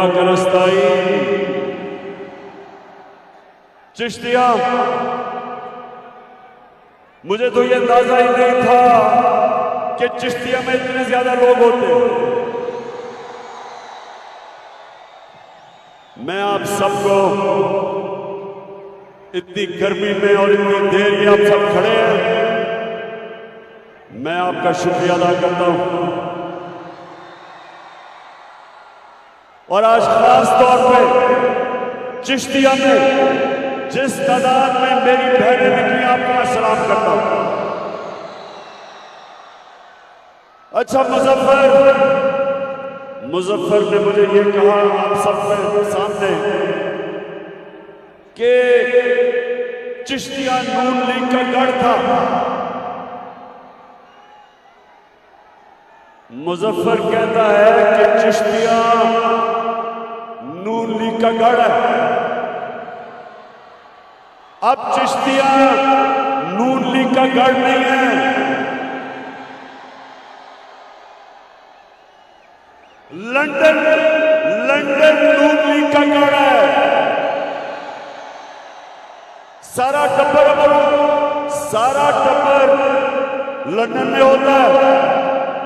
इय्याका नस्तईन। चिश्तिया, मुझे तो ये अंदाजा ही नहीं था कि चिश्तिया में इतने ज्यादा लोग होते। मैं आप सबको इतनी गर्मी में और इतनी देर में आप सब खड़े हैं, मैं आपका शुक्रिया अदा करता हूं। और आज खास तौर पे चिश्तिया में जिस तादाद में मेरी बहनें निकली, आपको मैं सलाम करता हूं। अच्छा, मुजफ्फर ने मुझे ये कहा आप सबके सामने कि चिश्तिया नून लीग का गढ़ था। मुजफ्फर कहता है कि चिश्तिया नून लीग का गढ़ है। अब चिश्तिया नून लीग का गढ़ नहीं है, लंदन नून लीग का गढ़ है। सारा टब्बर लंदन में होता है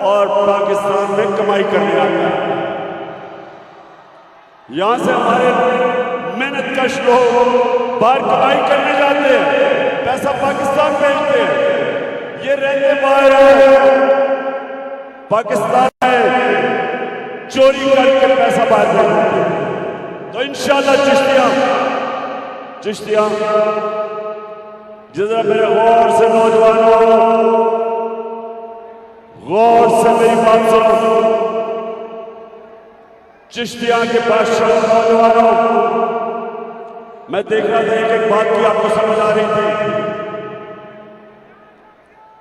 और पाकिस्तान में कमाई करने आता है। यहां से हमारे मेहनत कश लोग बाहर कमाई करने जाते हैं, पैसा पाकिस्तान भेजते हैं। ये रहते बाहर पाकिस्तान में चोरी करके पैसा बाहर भेजते हैं। तो इंशाल्लाह चिश्तिया जरा मेरे गौर से नौजवानों, गौर से मेरी बात सुनो। चिश्तिया के बादशाह नौजवानों, मैं देख रहा था एक बात की आपको समझ आ रही थी,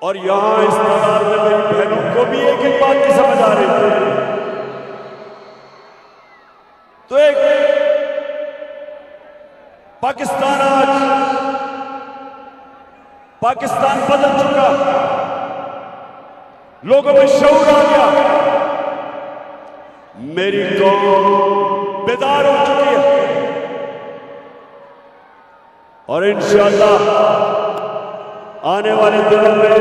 और यहां इस तादाद में मेरी बहनों को भी एक बात की समझ आ रही थी। तो एक पाकिस्तान बदल चुका, लोगों में शऊर आ गया, मेरी कौम बेदार हो चुकी है। और इंशाअल्लाह आने वाले दिनों में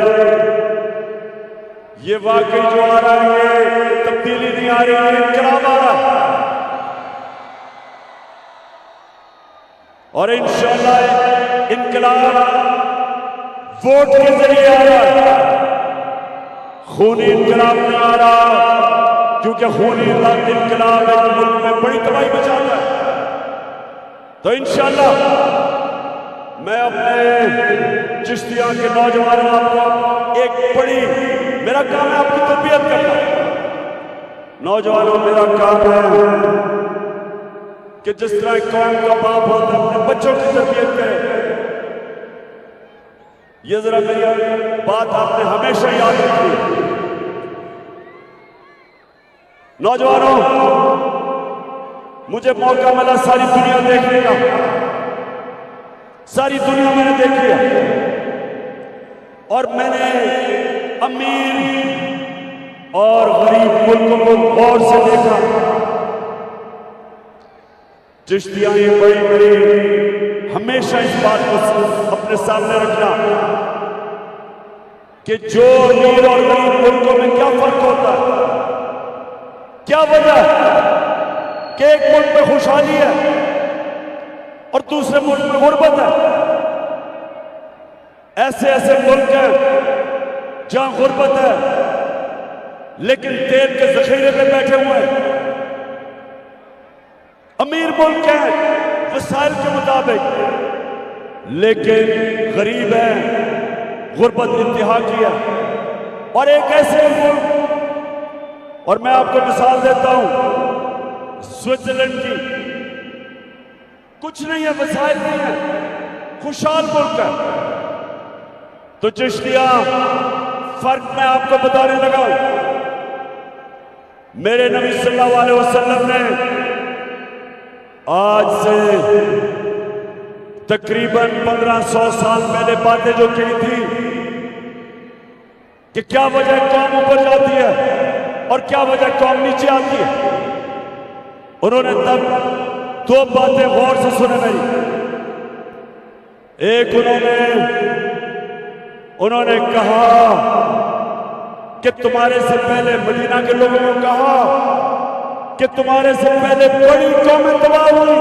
ये वाकई जो आ रहा है, ये तब्दीली नहीं आ रही है, इनकलाब आ रहा है। और इंशाअल्लाह इनकलाब वोट के जरिए आ रहा है, खूनी इनकलाब नहीं आ रहा, क्योंकि खूनी इनकलाब एक मुल्क में बड़ी तबाही मचाता है। तो इंशाअल्लाह मैं अपने चिश्तिया के नौजवानों को एक बड़ी, मेरा काम है आपकी तरबियत करना। नौजवानों, मेरा काम है कि जिस तरह कौम का बाप होता है अपने बच्चों की तरबियत करे। ये जरा मेरी बात आपने हमेशा याद रखी। नौजवानों, मुझे मौका मिला सारी दुनिया देखने का, सारी दुनिया मैंने देखी है, और मैंने अमीर और गरीब मुल्कों को गौर से देखा। चिश्तिया ये बड़ी हमेशा इस बात को अपने सामने रखना कि जो अमीर और गरीब मुल्कों में क्या फर्क होता है, क्या वजह है कि एक मुल्क में खुशहाली है और दूसरे मुल्क में गुर्बत है। ऐसे ऐसे मुल्क हैं जहां गुर्बत है लेकिन तेल के जखीरे पे बैठे हुए हैं। अमीर मुल्क है वसाइल के मुताबिक, लेकिन गरीब है, गुर्बत इंतहा की है। और एक ऐसे मुल्क, और मैं आपको मिसाल देता हूं स्विट्जरलैंड की, कुछ नहीं है, वसाइल नहीं है, खुशहाल मुल्क है। तो चिश्तिया फर्क मैं आपको बताने लगा। मेरे नबी सल्लल्लाहु अलैहि वसल्लम ने आज से तकरीबन 1500 साल पहले बातें जो की थी कि क्या वजह कौम ऊपर जाती है और क्या वजह कौम नीचे आती है, उन्होंने तब दो बातें गौर से सुने मेरी। एक उन्होंने कहा कि तुम्हारे से पहले मदीना के लोगों को कहा कि तुम्हारे से पहले बड़ी कौमें तबाह हुई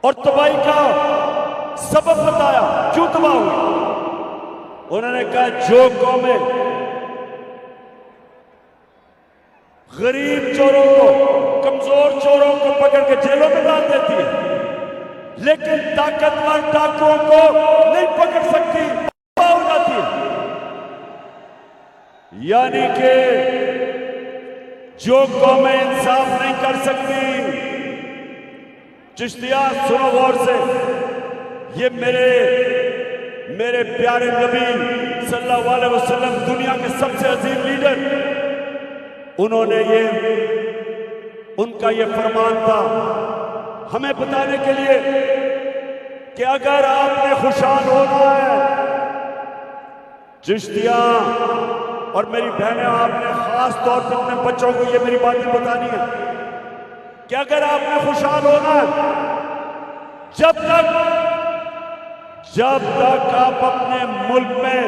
और तबाही का सबब बताया क्यों तबाह हुई। उन्होंने कहा जो कौमें गरीब चोरों को, कमजोर चोरों को पकड़ के जेलों में डाल देती है, लेकिन ताकतवर डाकुओं को नहीं पकड़ सकती, हो जाती है। यानी कि जो कौमें इंसाफ नहीं कर सकती, चिश्तिया सुनो गौर से, ये मेरे प्यारे नबी सल्लल्लाहु अलैहि वसल्लम, दुनिया के सबसे अजीम लीडर, उन्होंने उनका ये फरमान था हमें बताने के लिए कि अगर आपने खुशहाल होना है, चिश्तिया और मेरी बहनें, आपने खास तौर पर अपने बच्चों को ये मेरी बातें बतानी है कि अगर आपने खुशहाल होना है, जब तक आप अपने मुल्क में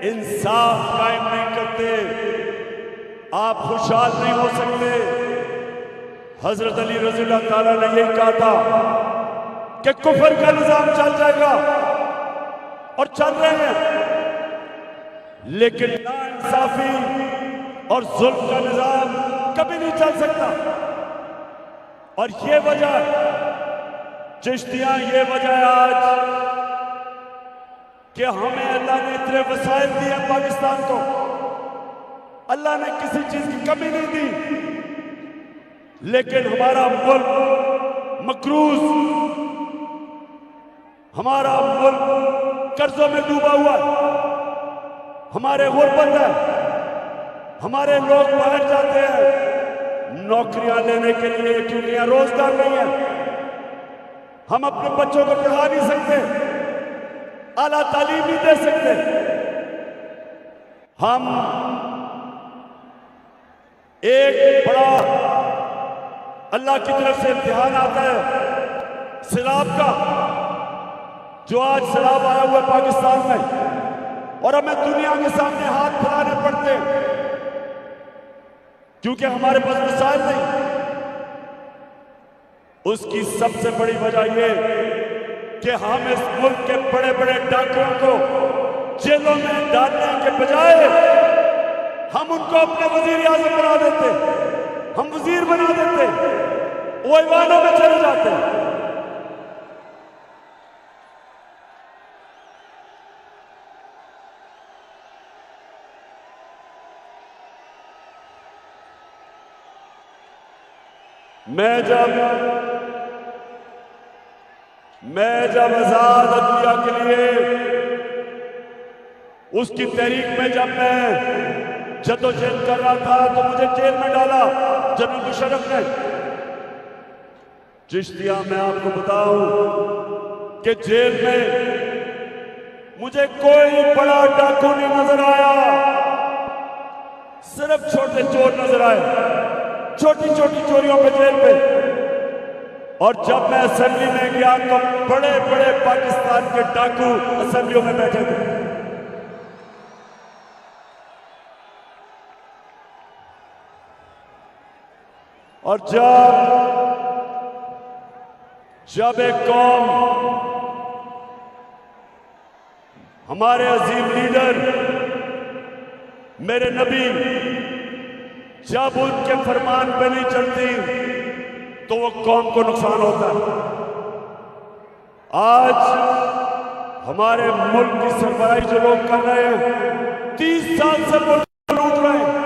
इंसाफ कायम नहीं करते, आप खुशहाल नहीं हो सकते। हजरत अली रज़ी अल्लाह ताला ने यही कहा था कि कुफर का निजाम चल जाएगा और चल रहे हैं, लेकिन नाइंसाफी और जुल्म का निजाम कभी नहीं चल सकता। और ये वजह, चिश्तियां, ये वजह आज कि हमें अल्लाह ने इतने वसाइल दिए पाकिस्तान को, अल्लाह ने किसी चीज की कमी नहीं दी, लेकिन हमारा मुल्क मकरूज, हमारा मुल्क कर्जों में डूबा हुआ है, हमारे गुर्बत है, हमारे लोग बाहर जाते हैं नौकरियां लेने के लिए क्योंकि यहां रोजगार नहीं है। हम अपने बच्चों को पढ़ा नहीं सकते, आला तालीम नहीं दे सकते। हम एक बड़ा अल्लाह की तरफ से इम्तिहान आता है सैलाब का, जो आज सैलाब आया हुआ है पाकिस्तान में, और हमें दुनिया के सामने हाथ फैलाने पड़ते हैं क्योंकि हमारे पास मिसाइल नहीं। उसकी सबसे बड़ी वजह यह कि हम इस मुल्क के बड़े बड़े डाकुओं को जेलों में डालने के बजाय हम उनको अपने वजीर आजम बना देते, हम वजीर बना देते, वो ईवानों में चले जाते। मैं जब आजाद अदलिया के लिए उसकी तहरीक में जब मैं जद्दोजहद कर रहा था तो मुझे जेल में डाला जनरल मुशर्रफ ने। चिश्तिया, मैं आपको बताऊं कि जेल में मुझे कोई बड़ा डाकू नहीं नजर आया, सिर्फ छोटे चोर नजर आए, छोटी छोटी चोरियों पे जेल पे। और जब मैं असेंबली में गया तो बड़े बड़े पाकिस्तान के डाकू असेंबलियों में बैठे थे। और जब एक कौम, हमारे अजीम लीडर मेरे नबी, जब उनके फरमान पे नहीं चलती तो वो कौम को नुकसान होता है। आज हमारे मुल्क की सरबराही जो लोग कर रहे हैं, 30 साल से मुल्क लूट रहे हैं।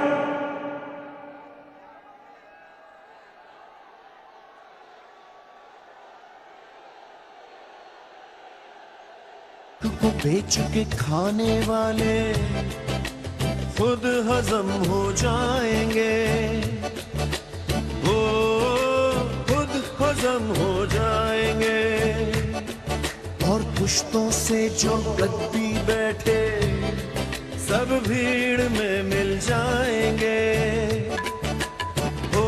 को बेच के खाने वाले खुद हजम हो जाएंगे, वो खुद हजम हो जाएंगे। और पुश्तों से जो गद्दी बैठे सब भीड़ में मिल जाएंगे, वो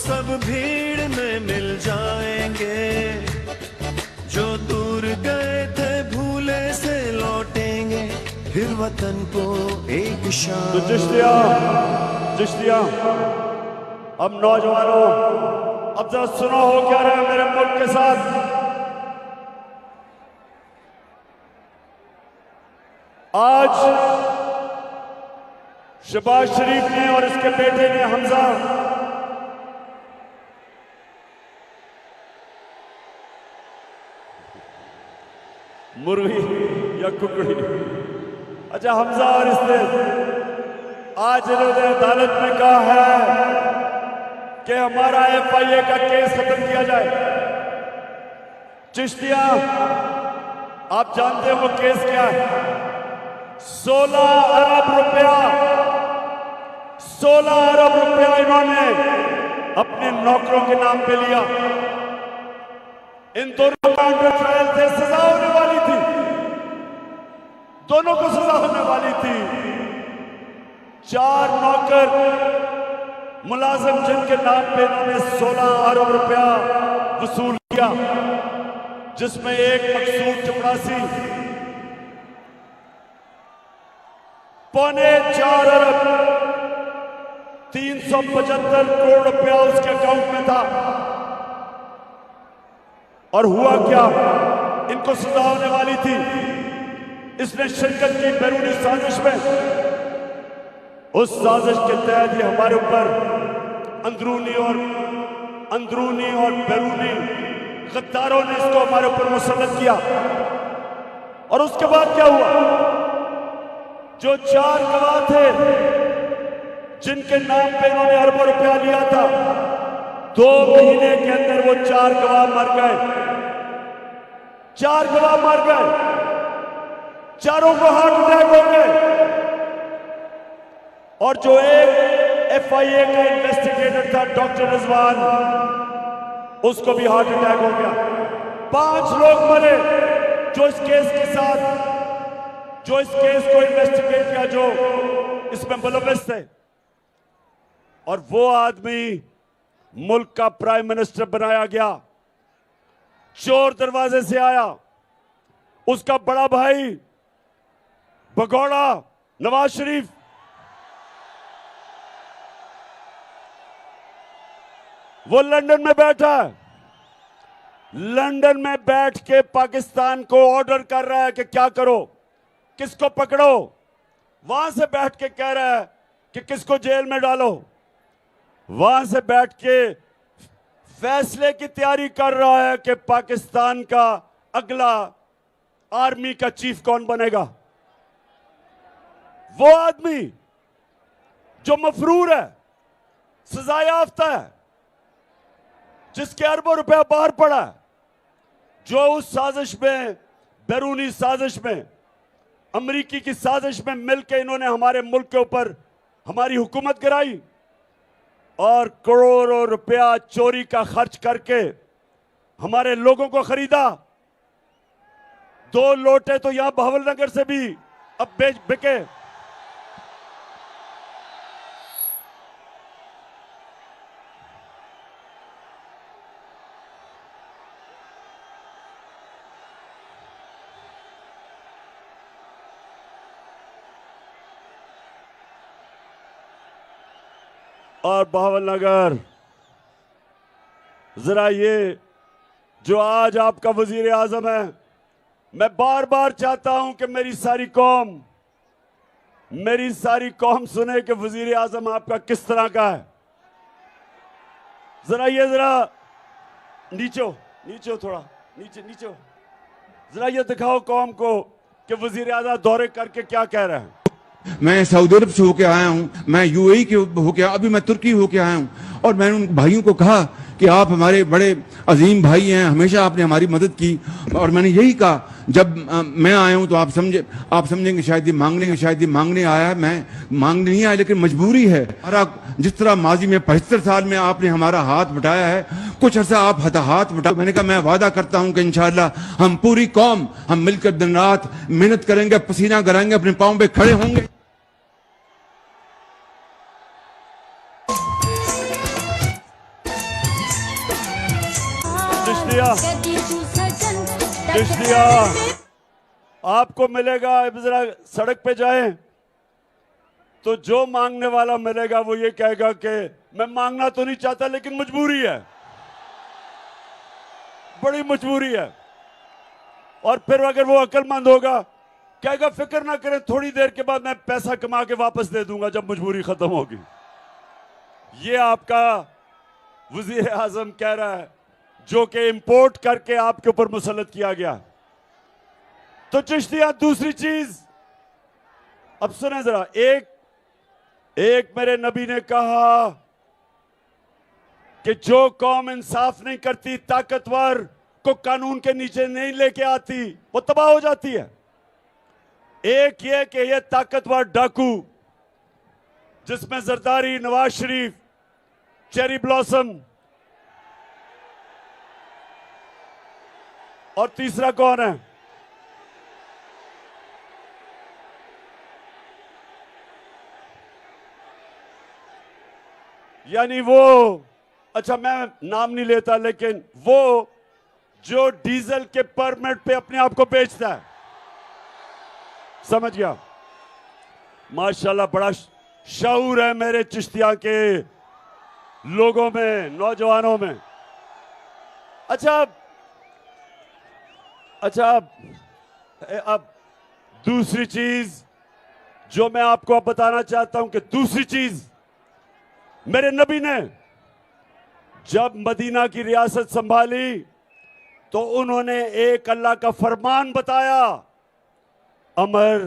सब भीड़ में मिल जाएंगे, जो दूर गए थे भूले से लौटेंगे, फिर वतन को एक शान। तो चिश्तिया अब नौजवानों, अब जरा सुनो हो क्या रहा है मेरे मुल्क के साथ। आज शहबाज शरीफ ने और इसके बेटे ने हमजा मुर्गी या कुकड़ी, अच्छा हमजा और इसने आज इन्होंने अदालत में कहा है कि हमारा FIA का केस खत्म किया जाए। चिश्तिया आप जानते हो वो केस क्या है? 16 अरब रुपया इन्होंने अपने नौकरों के नाम पे लिया। इन दोनों का अंडर ट्रायल थे, सजा होने वाली थी, दोनों को सजा होने वाली थी। 4 नौकर मुलाजिम जिनके नाम पे इन्होंने 16 अरब रुपया वसूल किया, जिसमें एक मकसूद चपरासी 4.25 अरब 375 करोड़ रुपया उसके अकाउंट में था। और हुआ क्या, इनको सजा होने वाली थी। इसने शिरकत की बैरूनी साजिश में, उस साजिश के तहत ही हमारे ऊपर अंदरूनी और बैरूनी गद्दारों ने इसको हमारे ऊपर मुसल्लत किया। और उसके बाद क्या हुआ, जो 4 गवाह थे जिनके नाम पे इन्होंने अरबों रुपया लिया था, 2 महीने के अंदर वो 4 गवाह मर गए। 4 गवाह मर गए, चारों को हार्ट अटैक हो गए। और जो एक FIA का इन्वेस्टिगेटर था डॉक्टर रिजवान, उसको भी हार्ट अटैक हो गया। 5 लोग मरे जो इस केस को इन्वेस्टिगेट किया, जो इसमें मुलव्विस थे। और वो आदमी मुल्क का प्राइम मिनिस्टर बनाया गया, चोर दरवाजे से आया। उसका बड़ा भाई भगोड़ा नवाज शरीफ, वो लंदन में बैठा है, लंदन में बैठ के पाकिस्तान को ऑर्डर कर रहा है कि क्या करो, किसको पकड़ो। वहां से बैठ के कह रहा है कि किसको जेल में डालो। वहां से बैठ के फैसले की तैयारी कर रहा है कि पाकिस्तान का अगला आर्मी का चीफ कौन बनेगा। वो आदमी जो मफरूर है, सजा याफ्ता है, जिसके अरबों रुपया बाहर पड़ा है, जो उस साजिश में, बैरूनी साजिश में, अमरीकी की साजिश में मिलकर इन्होंने हमारे मुल्क के ऊपर हमारी हुकूमत गिराई और करोड़ों रुपया चोरी का खर्च करके हमारे लोगों को खरीदा। 2 लोटे तो यहां बहावलनगर से भी अब बिके। और बहावलनगर, जरा ये जो आज आपका वजीर आजम है, मैं बार बार चाहता हूं कि मेरी सारी कौम सुने कि वजीर आजम आपका किस तरह का है। जरा नीचे थोड़ा नीचे जरा ये दिखाओ कौम को कि वजीर आजम दौरे करके क्या कह रहे हैं। मैं सऊदी अरब से होके आया हूँ, मैं UAE के होके, अभी मैं तुर्की होके आया हूँ। और मैंने उन भाइयों को कहा कि आप हमारे बड़े अजीम भाई हैं, हमेशा आपने हमारी मदद की। और मैंने यही कहा, जब मैं आया हूँ तो आप समझेंगे शायद ये मांगने आया है। मैं मांगने नहीं आया, लेकिन मजबूरी है। जिस तरह माजी में 75 साल में आपने हमारा हाथ बटाया है, कुछ अर्सा आप हाथ बटा। मैंने कहा मैं वादा करता हूं कि इंशाअल्लाह हम पूरी कौम हम मिलकर दिन रात मेहनत करेंगे, पसीना कराएंगे, अपने पांव पे खड़े होंगे। चिश्तिया चिश्तिया आपको मिलेगा, जरा सड़क पे जाएं तो जो मांगने वाला मिलेगा वो ये कहेगा कि मैं मांगना तो नहीं चाहता लेकिन मजबूरी है, बड़ी मजबूरी है। और फिर अगर वो अक्लमंद होगा कहेगा फिक्र ना करें, थोड़ी देर के बाद मैं पैसा कमा के वापस दे दूंगा जब मजबूरी खत्म होगी। ये आपका वजीर आजम कह रहा है जो कि इंपोर्ट करके आपके ऊपर मुसल्लत किया गया। तो चिश्तिया दूसरी चीज, अब सुने जरा, एक मेरे नबी ने कहा कि जो कौम इंसाफ नहीं करती, ताकतवर को कानून के नीचे नहीं लेके आती, वो तबाह हो जाती है। एक ये कि ये ताकतवर डाकू जिसमें जरदारी, नवाज शरीफ, चेरी ब्लॉसम, और तीसरा कौन है? यानी वो, अच्छा मैं नाम नहीं लेता, लेकिन वो जो डीजल के परमिट पे अपने आप को बेचता है, समझ गया? माशाल्लाह बड़ा शऊर है मेरे चिश्तिया के लोगों में, नौजवानों में। अच्छा अब दूसरी चीज जो मैं आपको अब बताना चाहता हूं कि दूसरी चीज, मेरे नबी ने जब मदीना की रियासत संभाली तो उन्होंने एक अल्लाह का फरमान बताया, अमर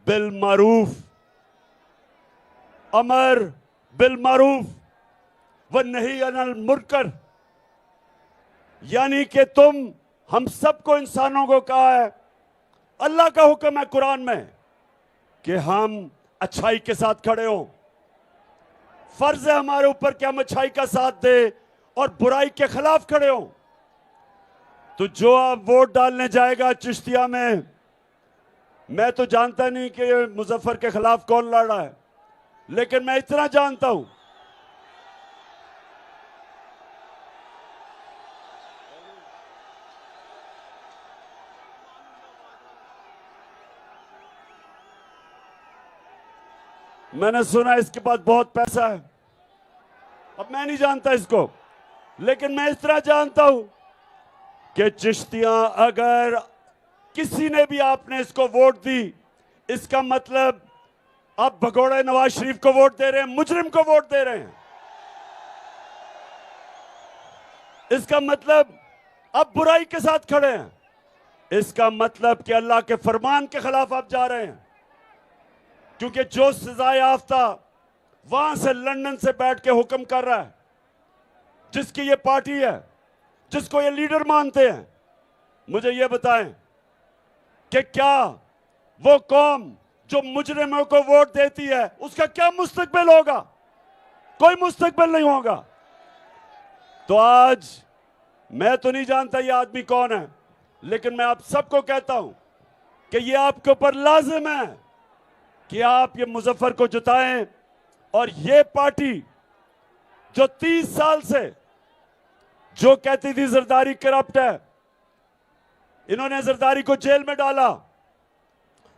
बिल मारूफ, अमर बिल मारूफ व नही अनिल मुनकर। यानी कि तुम हम सबको, इंसानों को कहा है, अल्लाह का हुक्म है कुरान में कि हम अच्छाई के साथ खड़े हों। फर्ज है हमारे ऊपर कि हम अच्छाई का साथ दें और बुराई के खिलाफ खड़े हों। तो जो आप वोट डालने जाएगा चिश्तिया में, मैं तो जानता नहीं कि मुजफ्फर के खिलाफ कौन लड़ रहा है, लेकिन मैं इतना जानता हूं मैंने सुना इसके पास बहुत पैसा है। अब मैं नहीं जानता इसको, लेकिन मैं इस तरह जानता हूं कि चिश्तिया, अगर किसी ने भी आपने इसको वोट दी, इसका मतलब आप भगोड़े नवाज शरीफ को वोट दे रहे हैं, मुजरिम को वोट दे रहे हैं। इसका मतलब आप बुराई के साथ खड़े हैं। इसका मतलब कि अल्लाह के फरमान के खिलाफ आप जा रहे हैं, क्योंकि जो सजा याफ्ता वहां से लंदन से बैठ के हुक्म कर रहा है, जिसकी ये पार्टी है, जिसको ये लीडर मानते हैं, मुझे ये बताएं कि क्या वो कौम जो मुजरिमों को वोट देती है उसका क्या मुस्तकबिल होगा? कोई मुस्तकबिल नहीं होगा। तो आज मैं तो नहीं जानता ये आदमी कौन है, लेकिन मैं आप सबको कहता हूं कि ये आपके ऊपर लाजिम है कि आप ये मुजफ्फर को जिताएं। और ये पार्टी जो 30 साल से जो कहती थी जरदारी करप्ट है, इन्होंने जरदारी को जेल में डाला।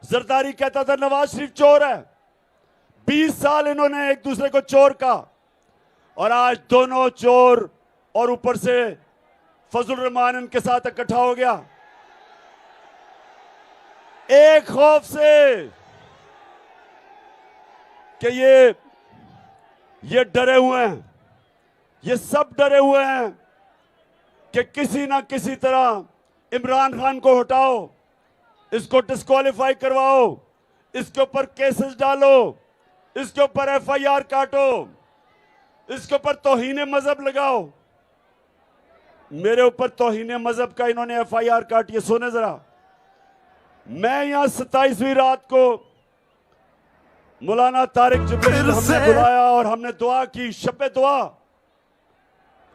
जरदारी कहता था नवाज शरीफ चोर है। 20 साल इन्होंने एक दूसरे को चोर कहा, और आज दोनों चोर और ऊपर से फजल रहमान इनके साथ इकट्ठा हो गया, एक खौफ से कि ये डरे हुए हैं, ये सब डरे हुए हैं कि किसी ना किसी तरह इमरान खान को हटाओ, इसको डिस्क्वालीफाई करवाओ, इसके ऊपर केसेस डालो, इसके ऊपर एफआईआर काटो, इसके ऊपर तौहीन मजहब लगाओ। मेरे ऊपर तौहीन मजहब का इन्होंने एफआईआर काटी है। सुने जरा, मैं यहां 27वीं रात को मौलाना तारिक जिब्रील हमने बुलाया और हमने दुआ की, शब दुआ,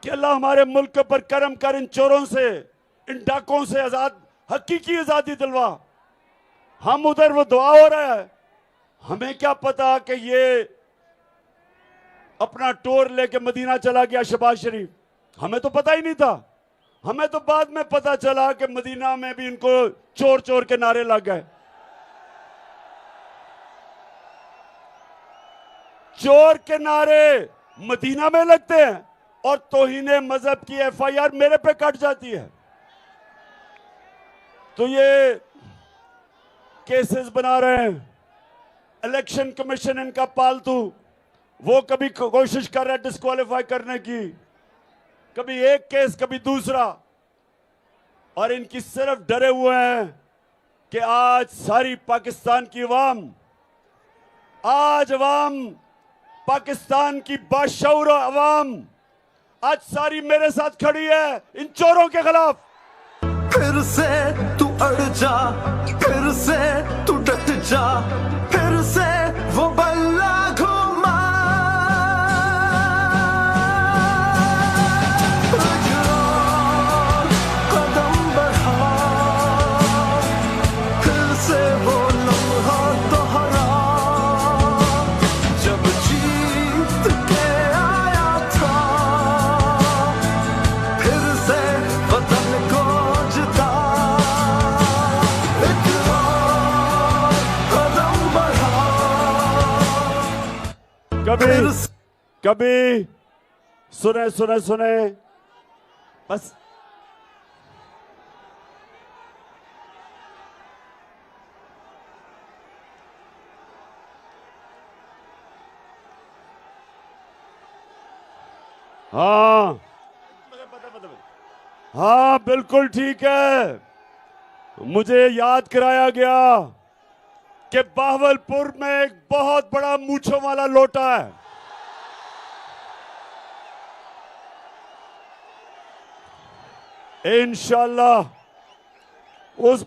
कि अल्लाह हमारे मुल्क पर करम कर, इन चोरों से, इन डाकों से आजाद, हकीकी आजादी दिलवा। हम उधर, वो दुआ हो रहा है, हमें क्या पता कि ये अपना टोर लेके मदीना चला गया शहबाज शरीफ, हमें तो पता ही नहीं था। हमें तो बाद में पता चला कि मदीना में भी इनको चोर चोर के नारे लग गए। चोर के नारे मदीना में लगते हैं और तौहीने मजहब की एफआईआर मेरे पे कट जाती है। तो ये केसेस बना रहे हैं। इलेक्शन कमीशन इनका पालतू, वो कभी कोशिश कर रहा है डिस्क्वालीफाई करने की, कभी एक केस कभी दूसरा, और इनकी सिर्फ डरे हुए हैं कि आज सारी पाकिस्तान की अवाम, आज अवाम पाकिस्तान की बाशऊर अवाम आज सारी मेरे साथ खड़ी है इन चोरों के खिलाफ। फिर से तू अड़ जा, फिर से तू डट जा, फिर से वो बल्ला घुमा। कदम बढ़ा, फिर से वो लम्हा दोहरा, जब जीत के आया था, फिर से वतन को जिता। एक और कदम बढ़ा, कभी फिर से कभी सुने सुने सुने बस। हाँ हाँ बिल्कुल ठीक है। मुझे याद कराया गया कि बहावलपुर में एक बहुत बड़ा मूंछों वाला लोटा है। इंशाल्लाह उस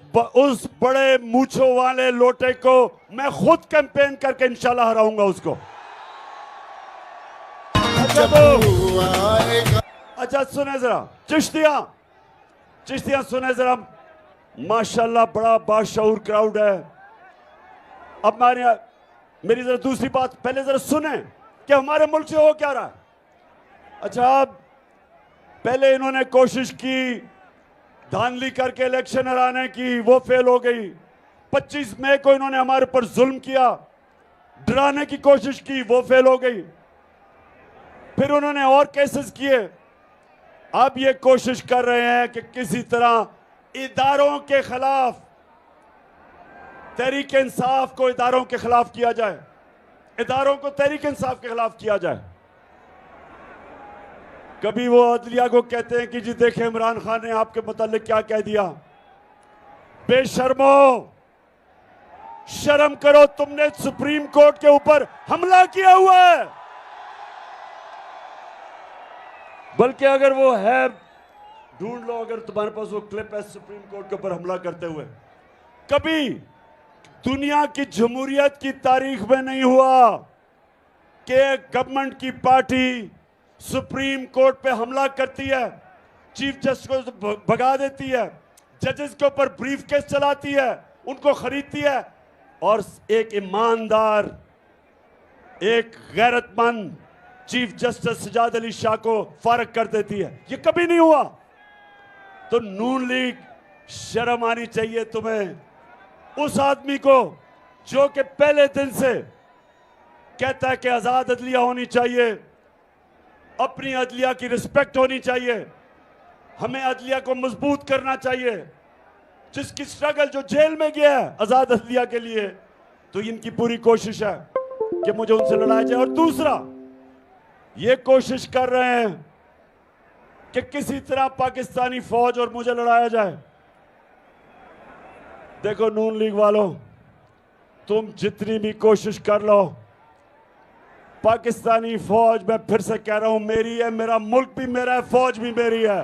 बड़े मूंछों वाले लोटे को मैं खुद कैंपेन करके इंशाल्लाह हराऊंगा उसको। अच्छा सुने जरा चिश्तियां सुने जरा, माशाल्लाह बड़ा बाशऊर क्राउड है। अब मेरी जरा दूसरी बात पहले जरा सुने कि हमारे मुल्क से हो क्या रहा है। अच्छा, अब पहले इन्होंने कोशिश की धांधली करके इलेक्शन हराने की, वो फेल हो गई। 25 मई को इन्होंने हमारे ऊपर जुल्म किया, डराने की कोशिश की, वो फेल हो गई। फिर उन्होंने और केसेस किए। अब ये कोशिश कर रहे हैं कि किसी तरह इदारों के खिलाफ, तहरीक इंसाफ को इदारों के खिलाफ किया जाए, इदारों को तहरीक इंसाफ के खिलाफ किया जाए। कभी वो अदलिया को कहते हैं कि जी देखें इमरान खान ने आपके मुतालिक क्या कह दिया। बेशर्मो, शर्म करो, तुमने सुप्रीम कोर्ट के ऊपर हमला किया हुआ है। बल्कि अगर वो है, ढूंढ लो अगर तुम्हारे पास वो क्लिप है सुप्रीम कोर्ट के ऊपर हमला करते हुए। कभी दुनिया की जमहूरियत की तारीख में नहीं हुआ कि गवर्नमेंट की पार्टी सुप्रीम कोर्ट पे हमला करती है, चीफ जस्टिस को भगा देती है, जजेस के ऊपर ब्रीफ केस चलाती है, उनको खरीदती है और एक ईमानदार, एक गैरतमंद चीफ जस्टिस सजाद अली शाह को फारग कर देती है। ये कभी नहीं हुआ। तो नून लीग, शर्म आनी चाहिए तुम्हें उस आदमी को जो कि पहले दिन से कहता है कि आजाद अदलिया होनी चाहिए, अपनी अदलिया की रिस्पेक्ट होनी चाहिए, हमें अदलिया को मजबूत करना चाहिए, जिसकी स्ट्रगल जो जेल में गया है आजाद अदलिया के लिए। तो इनकी पूरी कोशिश है कि मुझे उनसे लड़ाया जाए। और दूसरा, ये कोशिश कर रहे हैं कि किसी तरह पाकिस्तानी फौज और मुझे लड़ाया जाए। देखो नून लीग वालों, तुम जितनी भी कोशिश कर लो, पाकिस्तानी फौज, मैं फिर से कह रहा हूं, मेरी है, मेरा मुल्क भी मेरा है, फौज भी मेरी है।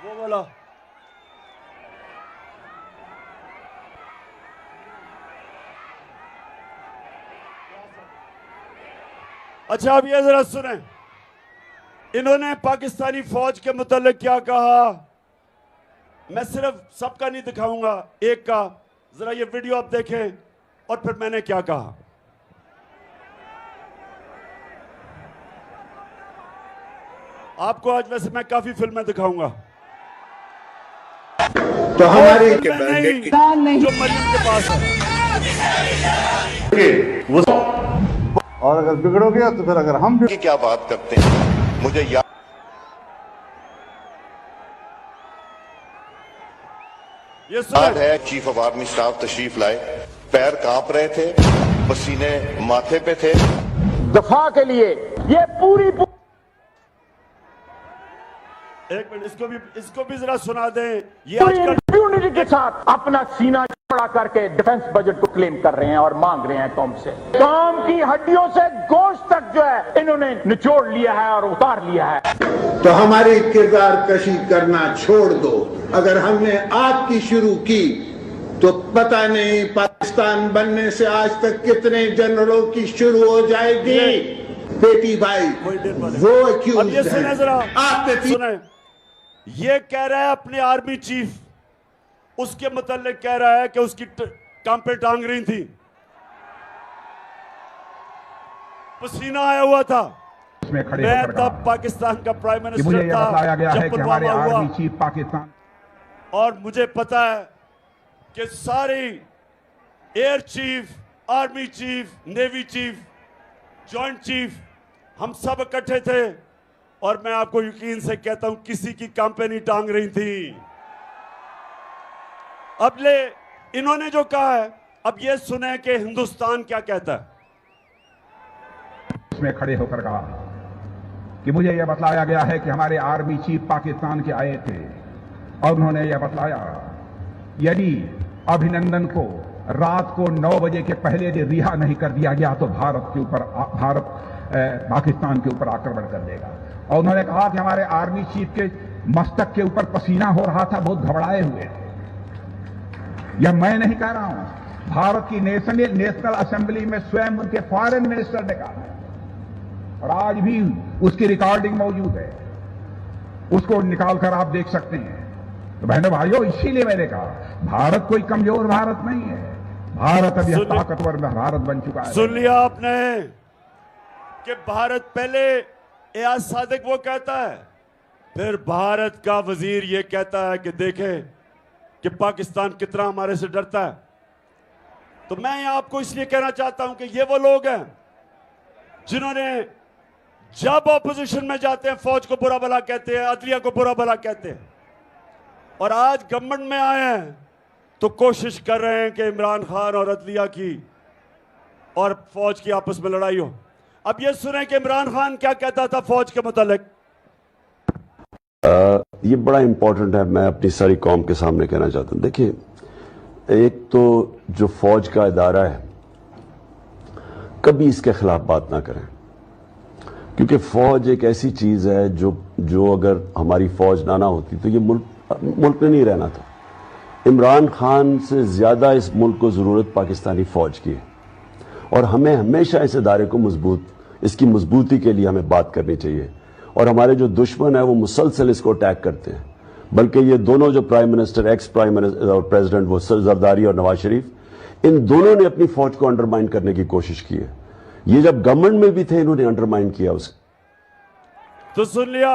वो बोला अच्छा, अब ये जरा सुने, इन्होंने पाकिस्तानी फौज के मुतालिक क्या कहा। मैं सिर्फ सबका नहीं दिखाऊंगा, एक का जरा ये वीडियो आप देखें और फिर मैंने क्या कहा। आपको आज वैसे मैं काफी फिल्में दिखाऊंगा, तो हमारी फिल्में नहीं जो मरियम के पास है। और अगर बिगड़ोगे तो फिर अगर हम की क्या बात करते हैं, मुझे याद ये सुन है चीफ ऑफ आर्मी स्टाफ तशरीफ लाए, पैर कांप रहे थे, पसीने माथे पे थे। दफा के लिए ये पूरी एक मिनट, इसको भी जरा सुना दें। ये आजकल इम्यूनिटी के साथ अपना सीना चौड़ा करके डिफेंस बजट को क्लेम कर रहे हैं और मांग रहे हैं कौम से। कौम की हड्डियों से गोश्त तक जो है इन्होंने निचोड़ लिया है और उतार लिया है। तो हमारी किरदार कशी करना छोड़ दो। अगर हमने आपकी शुरू की तो पता नहीं पाकिस्तान बनने से आज तक कितने जनरलों की शुरू हो जाएगी। बेटी भाई वो अब एक्यूज ये सुने जरा, आपने सुने, ये कह रहा है अपने आर्मी चीफ, उसके मुताल्लिक कह रहा है कि उसकी काम पे टांग रही थी, पसीना आया हुआ था। मैं तब पाकिस्तान का प्राइम मिनिस्टर था जब पुलवामा हुआ, चीफ पाकिस्तान, और मुझे पता है कि सारी air chief, army chief, navy chief, joint chief, हम सब इकट्ठे थे, और मैं आपको यकीन से कहता हूं किसी की कंपनी टांग रही थी। अब ले इन्होंने जो कहा है, अब ये सुने कि हिंदुस्तान क्या कहता है। उसमें खड़े होकर कहा कि मुझे यह बतलाया गया है कि हमारे आर्मी चीफ पाकिस्तान के आए थे और उन्होंने यह बतलाया यदि अभिनंदन को रात को 9 बजे के पहले यदि रिहा नहीं कर दिया गया तो भारत पाकिस्तान के ऊपर आक्रमण कर देगा। और उन्होंने कहा कि हमारे आर्मी चीफ के मस्तक के ऊपर पसीना हो रहा था, बहुत घबराए हुए। यह मैं नहीं कह रहा हूं, भारत की नेशनल असेंबली में स्वयं उनके फॉरेन मिनिस्टर ने कहा, और आज भी उसकी रिकॉर्डिंग मौजूद है, उसको निकालकर आप देख सकते हैं। तो बहनों भाइयों, इसीलिए मैंने कहा भारत कोई कमजोर भारत नहीं है, भारत अब यह ताकतवर भारत बन चुका है। सुन लिया आपने कि भारत पहले एयाज सादिक वो कहता है, फिर भारत का वजीर ये कहता है कि देखें कि पाकिस्तान कितना हमारे से डरता है। तो मैं यहां आपको इसलिए कहना चाहता हूं कि ये वो लोग हैं जिन्होंने जब ऑपोजिशन में जाते हैं फौज को बुरा भला कहते हैं, अदलिया को बुरा भला कहते हैं, और आज गवर्नमेंट में आए हैं तो कोशिश कर रहे हैं कि इमरान खान और अदलिया की और फौज की आपस में लड़ाई हो। अब ये सुने कि इमरान खान क्या कहता था फौज के मुतालिक। ये बड़ा इंपॉर्टेंट है, मैं अपनी सारी कौम के सामने कहना चाहता हूं। देखिए, एक तो जो फौज का इदारा है, कभी इसके खिलाफ बात ना करें, क्योंकि फौज एक ऐसी चीज है जो अगर हमारी फौज ना होती तो ये मुल्क में नहीं रहना था। इमरान खान से ज्यादा इस मुल्क को जरूरत पाकिस्तानी फौज की है, और हमें हमेशा इस इदारे को इसकी मजबूती के लिए हमें बात करनी चाहिए। और हमारे जो दुश्मन है वो मुसलसल इसको अटैक करते हैं, बल्कि ये दोनों जो prime minister, ex prime minister और प्रेसिडेंट, वो जरदारी और नवाज शरीफ, इन दोनों ने अपनी फौज को अंडरमाइन करने की कोशिश की है। ये जब गवर्नमेंट में भी थे इन्होंने अंडरमाइन किया उसको। तो सुन लिया,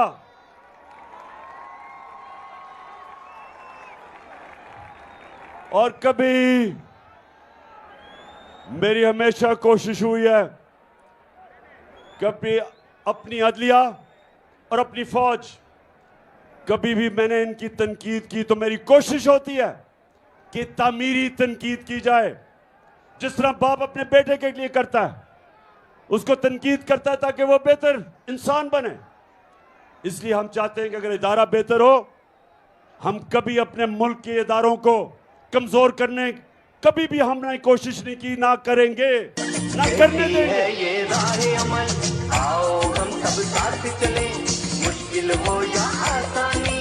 और कभी मेरी हमेशा कोशिश हुई है, कभी अपनी अदलिया और अपनी फौज, कभी भी मैंने इनकी तनकीद की तो मेरी कोशिश होती है कि तामीरी तनकीद की जाए, जिस तरह बाप अपने बेटे के लिए करता है, उसको तनकीद करता है ताकि वो बेहतर इंसान बने। इसलिए हम चाहते हैं कि अगर इदारा बेहतर हो, हम कभी अपने मुल्क के इदारों को कमजोर करने कभी भी हमने कोशिश नहीं की, ना करेंगे, ना करने देंगे। ये राहे अमल, आओ हम सब साथ चले, मुश्किल हो या आसानी,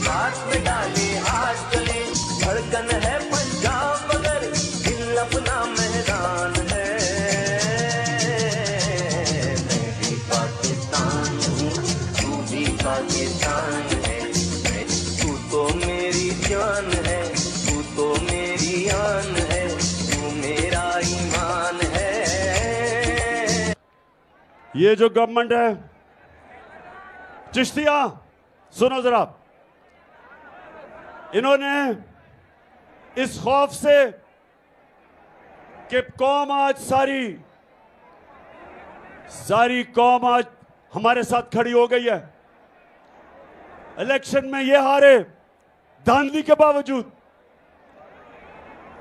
हाथ में डाले हाथ चले, धड़कन है पंजाब मगर दिल अपना मेहरान है। मैं भी पाकिस्तान हूँ, तू भी पाकिस्तान है, तू तो मेरी जान है, तू तो मेरी आन है, तू मेरा ईमान है। ये जो गवर्नमेंट है चिश्तिया सुनो जरा, इन्होंने इस खौफ से कि कौम आज सारी कौम आज हमारे साथ खड़ी हो गई है, इलेक्शन में ये हारे, धांधली के बावजूद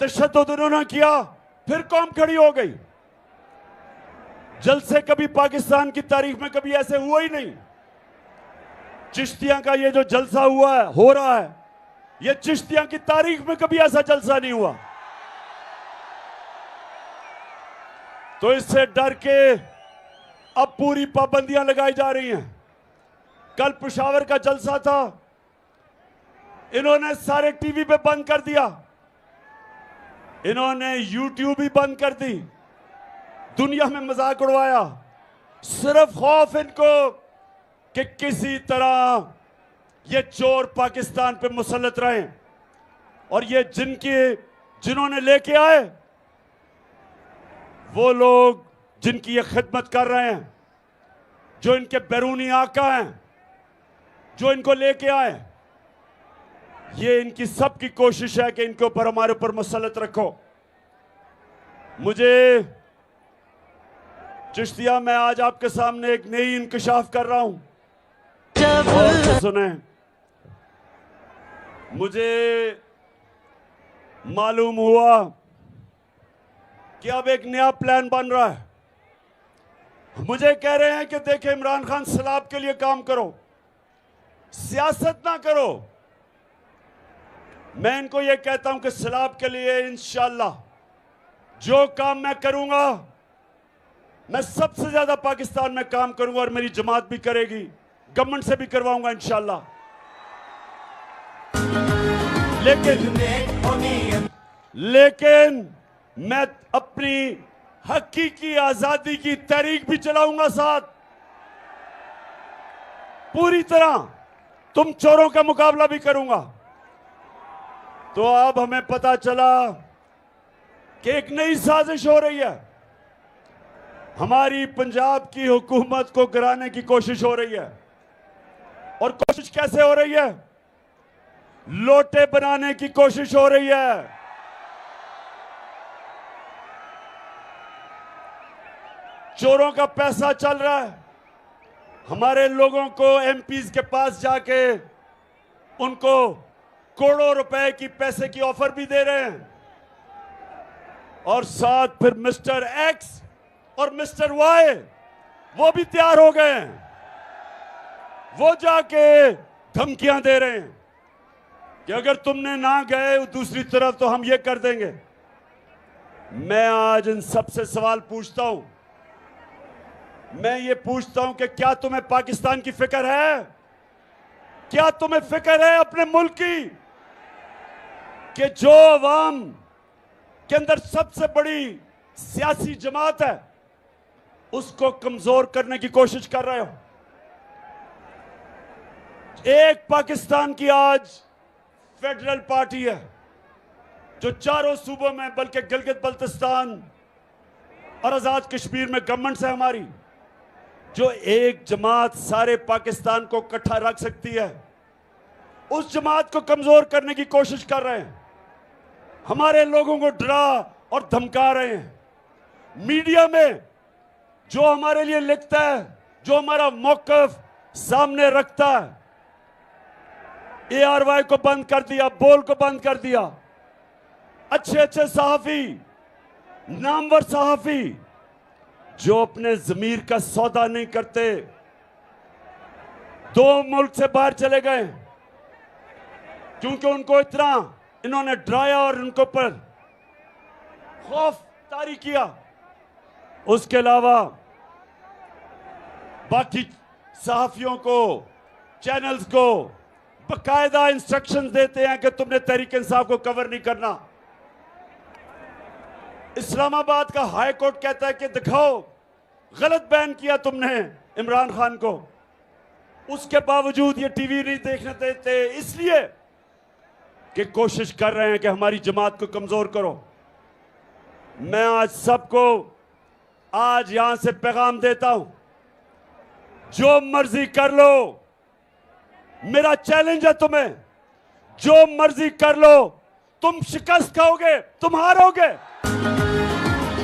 तशद्दुद उन्होंने किया, फिर कौम खड़ी हो गई। जलसे कभी पाकिस्तान की तारीख में कभी ऐसे हुआ ही नहीं। चिश्तिया का ये जो जलसा हुआ है, हो रहा है, ये चिश्तिया की तारीख में कभी ऐसा जलसा नहीं हुआ। तो इससे डर के अब पूरी पाबंदियां लगाई जा रही हैं। कल पेशावर का जलसा था, इन्होंने सारे टीवी पे बंद कर दिया, इन्होंने यूट्यूब भी बंद कर दी, दुनिया में मजाक उड़वाया, सिर्फ खौफ इनको कि किसी तरह ये चोर पाकिस्तान पे मुसल्लत रहे, और ये जिन्होंने लेके आए वो लोग जिनकी ये खिदमत कर रहे हैं, जो इनके बैरूनी आका हैं, जो इनको लेके आए, ये इनकी सबकी कोशिश है कि इनके ऊपर हमारे ऊपर मुसल्लत रखो। मुझे चिश्तिया, मैं आज आपके सामने एक नई इंकशाफ कर रहा हूं, और से सुने। मुझे मालूम हुआ कि अब एक नया प्लान बन रहा है। मुझे कह रहे हैं कि देखें, इमरान खान सैलाब के लिए काम करो, सियासत ना करो। मैं इनको यह कहता हूं कि सैलाब के लिए इंशाअल्लाह जो काम मैं करूंगा, मैं सबसे ज्यादा पाकिस्तान में काम करूंगा, और मेरी जमात भी करेगी, गवर्नमेंट से भी करवाऊंगा इंशाअल्लाह। लेकिन मैं अपनी हकीकी आजादी की तहरीक भी चलाऊंगा साथ, पूरी तरह तुम चोरों का मुकाबला भी करूंगा। तो अब हमें पता चला कि एक नई साजिश हो रही है, हमारी पंजाब की हुकूमत को गिराने की कोशिश हो रही है। और कोशिश कैसे हो रही है? लोटे बनाने की कोशिश हो रही है। चोरों का पैसा चल रहा है, हमारे लोगों को एमपीज के पास जाके उनको करोड़ों रुपए की पैसे की ऑफर भी दे रहे हैं, और साथ फिर मिस्टर एक्स और मिस्टर वाई वो भी तैयार हो गए हैं, वो जाके धमकियां दे रहे हैं कि अगर तुमने ना गए दूसरी तरफ तो हम ये कर देंगे। मैं आज इन सबसे सवाल पूछता हूं, मैं ये पूछता हूं कि क्या तुम्हें पाकिस्तान की फिक्र है? क्या तुम्हें फिक्र है अपने मुल्क की, कि जो अवाम के अंदर सबसे बड़ी सियासी जमात है उसको कमजोर करने की कोशिश कर रहे हो? एक पाकिस्तान की आज फेडरल पार्टी है जो चारों सूबों में, बल्कि गिलगित बल्तिस्तान और आजाद कश्मीर में गवर्नमेंट है हमारी, जो एक जमात सारे पाकिस्तान को इकट्ठा रख सकती है, उस जमात को कमजोर करने की कोशिश कर रहे हैं, हमारे लोगों को डरा और धमका रहे हैं। मीडिया में जो हमारे लिए लिखता है, जो हमारा मौकफ सामने रखता है, ARY को बंद कर दिया, बोल को बंद कर दिया। अच्छे अच्छे सहाफी, नामवर सहाफी जो अपने जमीर का सौदा नहीं करते, 2 मुल्क से बाहर चले गए क्योंकि उनको इतना इन्होंने डराया और उनको पर खौफ तारी किया। उसके अलावा बाकी सहाफियों को, चैनल्स को बाकायदा इंस्ट्रक्शंस देते हैं कि तुमने तहरीक इंसाफ को कवर नहीं करना। इस्लामाबाद का हाई कोर्ट कहता है कि दिखाओ गलत बैन किया तुमने इमरान खान को, उसके बावजूद ये टीवी नहीं देखने देते, इसलिए कि कोशिश कर रहे हैं कि हमारी जमात को कमजोर करो। मैं आज सबको आज यहां से पैगाम देता हूं, जो मर्जी कर लो, मेरा चैलेंज है तुम्हें, जो मर्जी कर लो, तुम शिकस्त खाओगे, तुम हारोगे।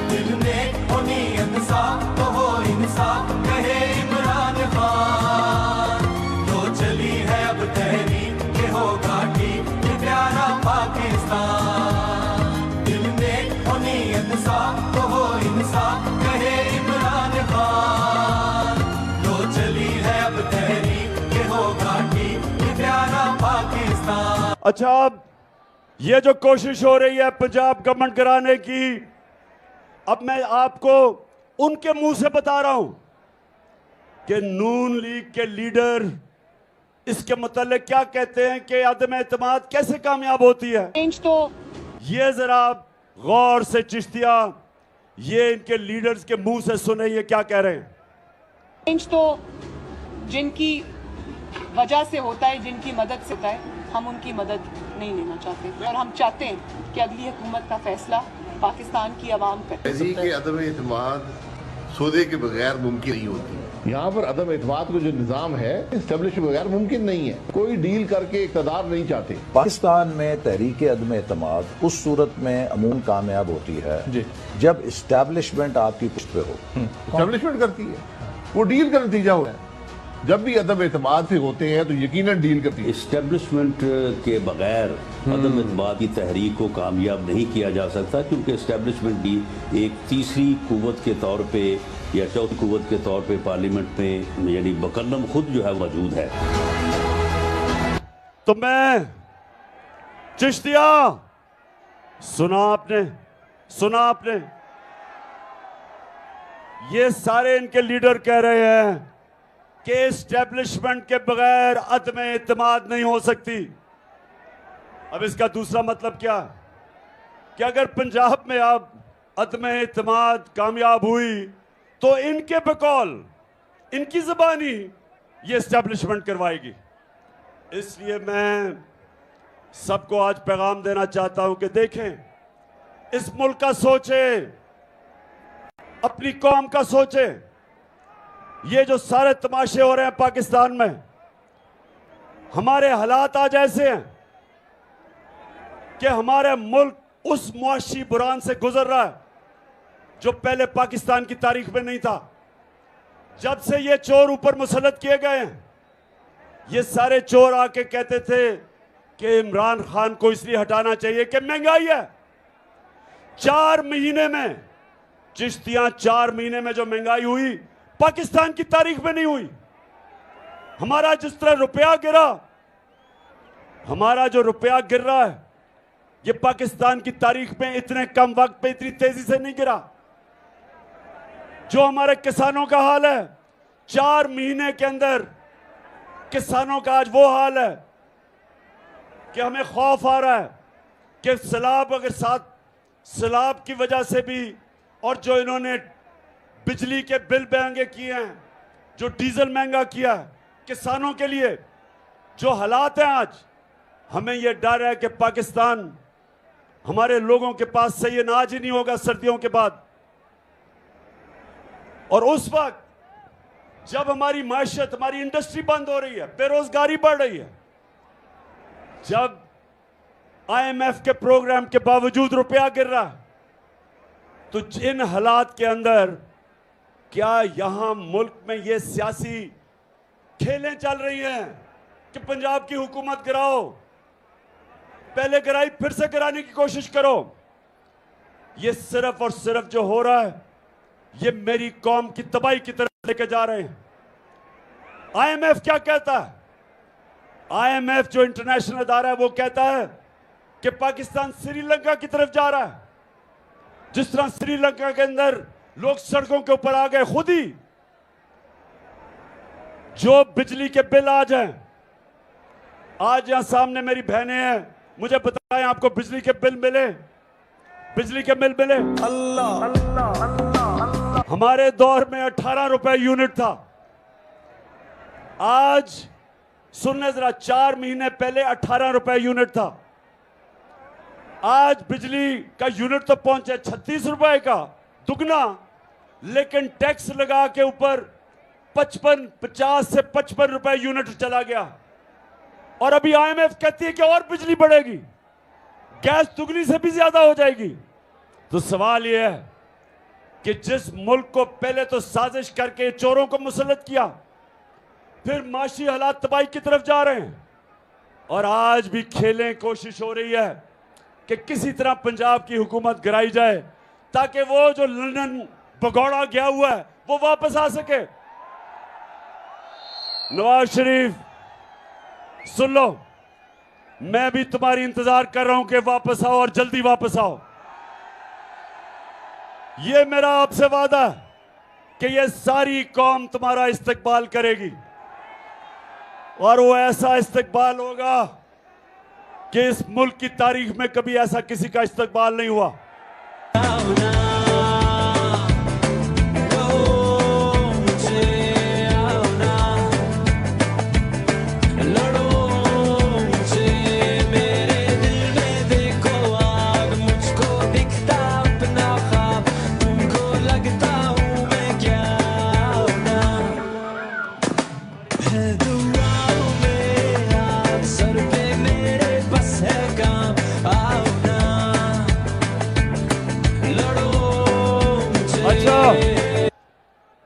दिल में हो नीयत साफ तो हो इंसाफ, कहे इमरान खान। जो चली है अब तहरीक के होगा ठीक, ये प्यारा पाकिस्तान। दिल में हो नीयत साफ तो हो इंसाफ, कहे इमरान खान। जो चली है अब तहरीक के होगा ठीक, ये प्यारा पाकिस्तान। अच्छा, अब ये जो कोशिश हो रही है पंजाब गवर्नमेंट कराने की, अब मैं आपको उनके मुंह से बता रहा हूं कि नून लीग के लीडर इसके मुतालिक क्या कहते हैं कि अदम एतमाद कैसे कामयाब होती है। तो ये जरा गौर से चिश्तिया, ये इनके लीडर्स के मुंह से सुने ये क्या कह रहे हैं। तो जिनकी वजह से होता है, जिनकी मदद से होता है, हम उनकी मदद नहीं लेना चाहते और हम चाहते हैं कि अगली हुकूमत का फैसला पाकिस्तान की आवाम करे। तहरीक अदम एतमाद सौदे के बगैर मुमकिन नहीं होती। यहाँ पर अदम एतमाद को जो निज़ाम है इस्टेब्लिश बगैर मुमकिन नहीं है। कोई डील करके इक़्तिदार नहीं चाहते। पाकिस्तान में तहरीक अदम एतमाद उस सूरत में अमूमन कामयाब होती है जब इस्टेब्लिशमेंट आपकी पुष्ट पे हो। इस्टेब्लिशमेंत करती है, वो डील का नतीजा होता है। जब भी अदम एतमाद से होते हैं तो यकीनन डील करती है। इस्टेब्लिशमेंट के बगैर अदम एतमाद की तहरीक को कामयाब नहीं किया जा सकता, क्योंकि इस्टेब्लिशमेंट भी एक तीसरी कुव्वत के तौर पे या चौथी कुव्वत के तौर पे पार्लियामेंट में यानी मुकल्लम खुद जो है मौजूद है। तो मैं चिश्तिया, सुना आपने, ये सारे इनके लीडर कह रहे हैं कि एस्टेब्लिशमेंट के बगैर अदम एतमाद नहीं हो सकती। अब इसका दूसरा मतलब क्या कि अगर पंजाब में अब अदम एतमाद कामयाब हुई तो इनके बकौल, इनकी ज़बानी ये एस्टेब्लिशमेंट करवाएगी। इसलिए मैं सबको आज पैगाम देना चाहता हूं कि देखें, इस मुल्क का सोचें, अपनी कौम का सोचें। ये जो सारे तमाशे हो रहे हैं पाकिस्तान में, हमारे हालात आज ऐसे हैं कि हमारे मुल्क उस मुआशी बुरान से गुजर रहा है जो पहले पाकिस्तान की तारीख में नहीं था। जब से ये चोर ऊपर मुसल्लत किए गए हैं, ये सारे चोर आके कहते थे कि इमरान खान को इसलिए हटाना चाहिए कि महंगाई है। 4 महीने में, चिश्तियां 4 महीने में जो महंगाई हुई पाकिस्तान की तारीख में नहीं हुई। हमारा जिस तरह रुपया गिरा, हमारा जो रुपया गिर रहा है, ये पाकिस्तान की तारीख में इतने कम वक्त पे इतनी तेजी से नहीं गिरा। जो हमारे किसानों का हाल है, 4 महीने के अंदर किसानों का आज वो हाल है कि हमें खौफ आ रहा है कि सैलाब, अगर साथ सैलाब की वजह से भी, और जो इन्होंने बिजली के बिल महंगे किए हैं, जो डीजल महंगा किया है किसानों के लिए, जो हालात हैं आज, हमें यह डर है कि पाकिस्तान, हमारे लोगों के पास सही अनाज ही नहीं होगा सर्दियों के बाद। और उस वक्त जब हमारी माशियत, हमारी इंडस्ट्री बंद हो रही है, बेरोजगारी बढ़ रही है, जब IMF के प्रोग्राम के बावजूद रुपया गिर रहा है, तो इन हालात के अंदर क्या यहां मुल्क में ये सियासी खेलें चल रही हैं कि पंजाब की हुकूमत गिराओ, पहले गिराई फिर से गिराने की कोशिश करो। ये सिर्फ और सिर्फ जो हो रहा है, ये मेरी कौम की तबाही की तरफ लेके जा रहे हैं। IMF क्या कहता है? IMF जो इंटरनेशनल अदारा है, वो कहता है कि पाकिस्तान श्रीलंका की तरफ जा रहा है। जिस तरह श्रीलंका के अंदर लोग सड़कों के ऊपर आ गए, खुद ही जो बिजली के बिल आ जाएं, आज यहां सामने मेरी बहनें हैं, मुझे बताएं आपको बिजली के बिल मिले? बिजली के बिल मिले? अल्लाह अल्लाह अल्लाह। हमारे दौर में 18 रुपए यूनिट था, आज सुनने जरा, 4 महीने पहले 18 रुपए यूनिट था, आज बिजली का यूनिट तो पहुंचे 36 रुपए का, दुगना। लेकिन टैक्स लगा के ऊपर 50 से 55 रुपए यूनिट चला गया। और अभी IMF कहती है कि और बिजली बढ़ेगी, गैस दुगनी से भी ज्यादा हो जाएगी। तो सवाल यह है कि जिस मुल्क को पहले तो साजिश करके चोरों को मुसल्लत किया, फिर माशी हालात तबाही की तरफ जा रहे हैं, और आज भी खेलें कोशिश हो रही है कि किसी तरह पंजाब की हुकूमत गिराई जाए ताकि वो जो लंदन भगौड़ा गया हुआ है वो वापस आ सके। नवाज शरीफ सुन लो, मैं भी तुम्हारी इंतजार कर रहा हूं कि वापस आओ और जल्दी वापस आओ। ये मेरा आपसे वादा है कि ये सारी कौम तुम्हारा इस्तकबाल करेगी, और वो ऐसा इस्तकबाल होगा कि इस मुल्क की तारीख में कभी ऐसा किसी का इस्तकबाल नहीं हुआ।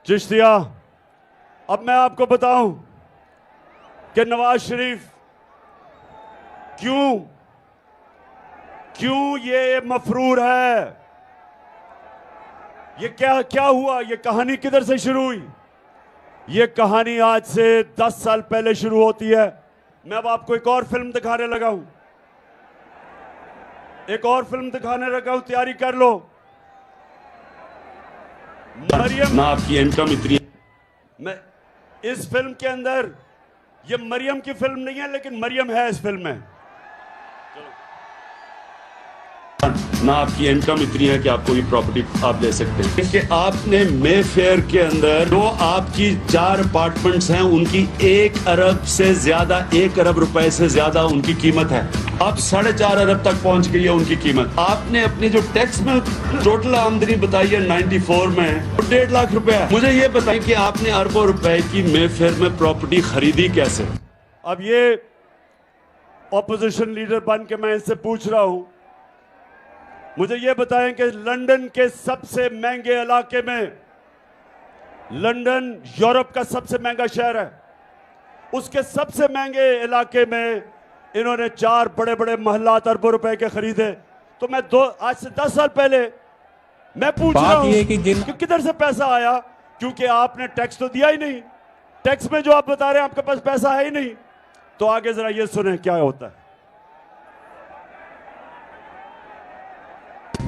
चिश्तिया, अब मैं आपको बताऊं कि नवाज शरीफ क्यों ये मफरूर है, ये क्या हुआ, ये कहानी किधर से शुरू हुई। ये कहानी आज से 10 साल पहले शुरू होती है। मैं अब आपको एक और फिल्म दिखाने लगा हूं, एक और फिल्म दिखाने लगा हूं, तैयारी कर लो। मरियम ना आपकी इनकम इतनी, मैं इस फिल्म के अंदर, ये मरियम की फिल्म नहीं है लेकिन मरियम है इस फिल्म में। ना आपकी इनकम इतनी है कि आपको ये प्रॉपर्टी आप ले सकते हैं कि आपने मे फेयर के अंदर जो आपकी 4 अपार्टमेंट्स हैं उनकी 1 अरब से ज्यादा, 1 अरब रुपए से ज्यादा उनकी कीमत है। अब 4.5 अरब तक पहुंच गई है उनकी कीमत। आपने अपनी जो टैक्स में टोटल आमदनी बताई है 94 में 1.5 लाख रुपए है। मुझे ये बताएं कि आपने अरबों रुपए की मे फेयर में प्रॉपर्टी खरीदी कैसे। अब ये ऑपोजिशन लीडर बन के मैं इनसे पूछ रहा हूं, मुझे ये बताएं कि लंदन के सबसे महंगे इलाके में, लंदन यूरोप का सबसे महंगा शहर है, उसके सबसे महंगे इलाके में इन्होंने 4 बड़े बड़े महल्लात अरबों रुपए के खरीदे। तो मैं आज से 10 साल पहले मैं पूछ रहा हूं कि किधर से पैसा आया, क्योंकि आपने टैक्स तो दिया ही नहीं। टैक्स में जो आप बता रहे हैं आपके पास पैसा है ही नहीं। तो आगे जरा ये सुने क्या होता है।